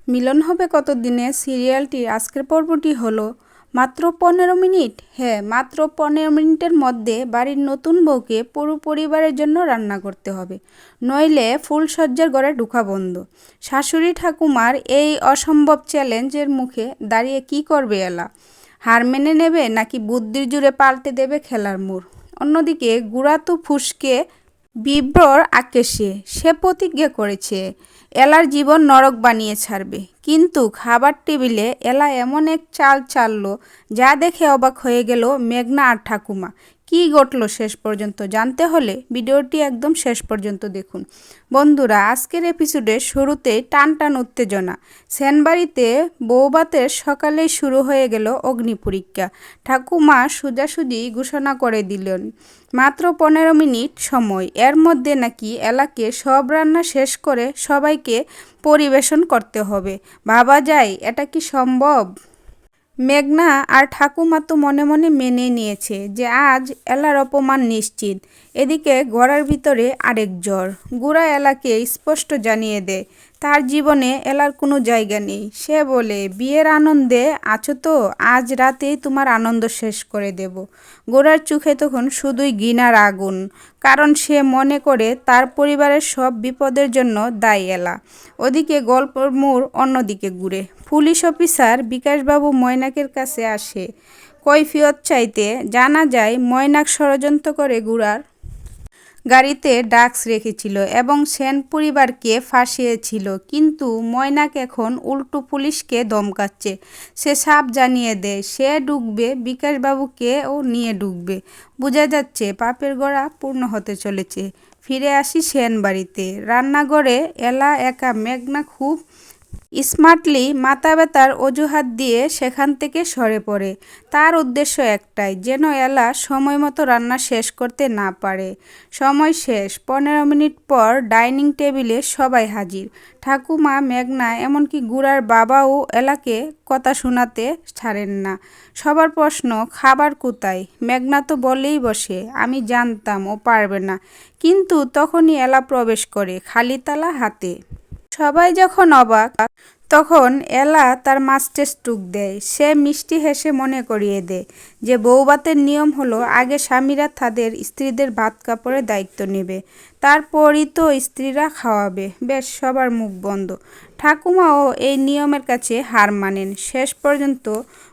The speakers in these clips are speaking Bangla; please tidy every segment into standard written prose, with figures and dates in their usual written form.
মিলন হবে কত দিনে সিরিয়ালটির আজকের পর্বটি হলো মাত্র 15 মিনিট। হ্যাঁ, মাত্র 15 মিনিটের মধ্যে বাড়ির নতুন বউকে পুরো পরিবারের জন্য রান্না করতে হবে, নইলে ফুলসজ্জার ঘরে ঢোকা বন্ধ। শাশুড়ি ঠাকুমার এই অসম্ভব চ্যালেঞ্জের মুখে দাঁড়িয়ে কি করবে এলা? হার মেনে নেবে নাকি বুদ্ধির জোরে পাল্টে দেবে খেলার মোড়? অন্যদিকে গুড়া তো ফুসকে বিভ্রর আকেশে সে প্রতিজ্ঞা করেছে এলার জীবন নরক বানিয়ে ছাড়বে, কিন্তু খাবার টেবিলে এলা এমন এক চাল চাললো যা দেখে অবাক হয়ে গেল মেঘনা আর ঠাকুমা। কী ঘটল শেষ পর্যন্ত জানতে হলে ভিডিওটি একদম শেষ পর্যন্ত দেখুন। বন্ধুরা, আজকের এপিসোডে শুরুতেই টান টান উত্তেজনা। সেনবাড়িতে বৌভাতের সকালেই শুরু হয়ে গেল অগ্নি পরীক্ষা। ঠাকুমা সোজাসুজি ঘোষণা করে দিলেন মাত্র 15 মিনিট সময়, এর মধ্যে নাকি এলাকে সব রান্না শেষ করে সবাইকে পরিবেশন করতে হবে। ভাবা যায় এটা কি সম্ভব? মেঘনা আর ঠাকুমা তো মনে মনে মেনে নিয়েছে যে আজ এলার অপমান নিশ্চিত। এদিকে ঘরের ভিতরে আরেক জ্বর। গুড়া এলাকে স্পষ্ট জানিয়ে দেয় তার জীবনে এলার কোনো জায়গা নেই। সে বলে, বিয়ের আনন্দে আছো তো, আজ রাতেই তোমার আনন্দ শেষ করে দেব। গোড়ার চোখে তখন শুধুই ঘৃণার আগুন, কারণ সে মনে করে তার পরিবারের সব বিপদের জন্য দায়ী এলা। ওদিকে গল্পের মোড় অন্যদিকে ঘুরে। পুলিশ অফিসার বিকাশবাবু ময়নাকের কাছে আসে কৈফিয়ত চাইতে। জানা যায় ময়নাক ষড়যন্ত্র করে গুড়ার গাড়িতে ড্রাগস রেখেছিল এবং সেন পরিবারকে ফাঁসিয়েছিল, কিন্তু ময়নাক এখন উল্টো পুলিশকে ধমকাচ্ছে। সে সাপ জানিয়ে দেয় সে ঢুকবে, বিকাশবাবুকেও নিয়ে ঢুকবে। বোঝা যাচ্ছে পাপের গড়া পূর্ণ হতে চলেছে। ফিরে আসি সেন বাড়িতে। রান্নাঘরে এলা একা। মেঘনা খুব স্মার্টলি মাথা ব্যথার অজুহাত দিয়ে সেখান থেকে সরে পড়ে। তার উদ্দেশ্য একটাই, যেন এলা সময় মতো রান্না শেষ করতে না পারে। সময় শেষ। 15 মিনিট পর ডাইনিং টেবিলে সবাই হাজির। ঠাকুমা, মেঘনা, এমনকি গুড়ার বাবাও এলাকে কথা শোনাতে ছাড়েন না। সবার প্রশ্ন, খাবার কোথায়? মেঘনা তো বলেই বসে, আমি জানতাম ও পারবে না। কিন্তু তখনই এলা প্রবেশ করে খালি তালা হাতে। সবাই যখন অবাক, তখন এলা তার মাস্টার স্ট্রোক দেয়। সে মিষ্টি হেসে মনে করিয়ে দেয় যে বৌভাতের নিয়ম হলো আগে স্বামীরা তাদের স্ত্রীদের ভাত কাপড়ের দায়িত্ব নেবে, তারপরই তো স্ত্রীরা খাওয়াবে। বেশ, সবার মুখ বন্ধ। ঠাকুমাও এই নিয়মের কাছে হার মানেন। শেষ পর্যন্ত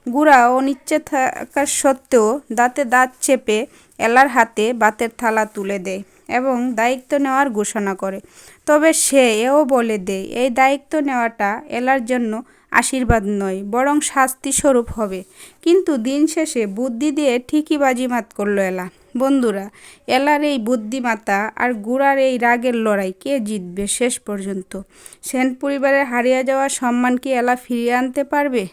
গুড়া অনিচ্ছা থাকার সত্ত্বেও দাঁতে দাঁত চেপে এলার হাতে ভাতের থালা তুলে দেয় এবং দায়িত্ব নেওয়ার ঘোষণা করে। তবে সে এও বলে দেয় এই দায়িত্ব নেওয়াটা এলার জন্য আশীর্বাদ নয়, বরং শাস্তি স্বরূপ হবে। কিন্তু দিন শেষে বুদ্ধি দিয়ে ঠিকই বাজিমাত করলো এলা। বন্ধুরা, এলার এই বুদ্ধিমাতা আর গুড়ার এই রাগের লড়াই কে জিতবে শেষ পর্যন্ত? সেন পরিবারের হারিয়ে যাওয়া সম্মান কি এলা ফিরিয়ে আনতে পারবে?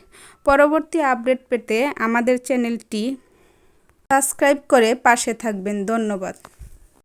পরবর্তী আপডেট পেতে আমাদের চ্যানেলটি সাবস্ক্রাইব করে পাশে থাকবেন। ধন্যবাদ।